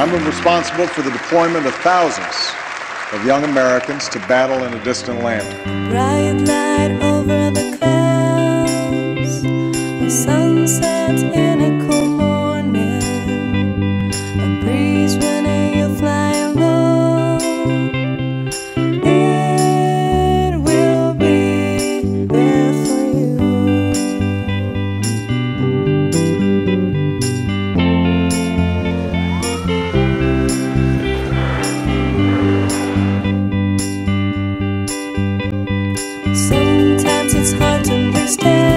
I'm responsible for the deployment of thousands of young Americans to battle in a distant land. Bright light over the clouds, the sunset in a cool morning, a breeze when you fly low. It will be there for you. Sometimes it's hard to understand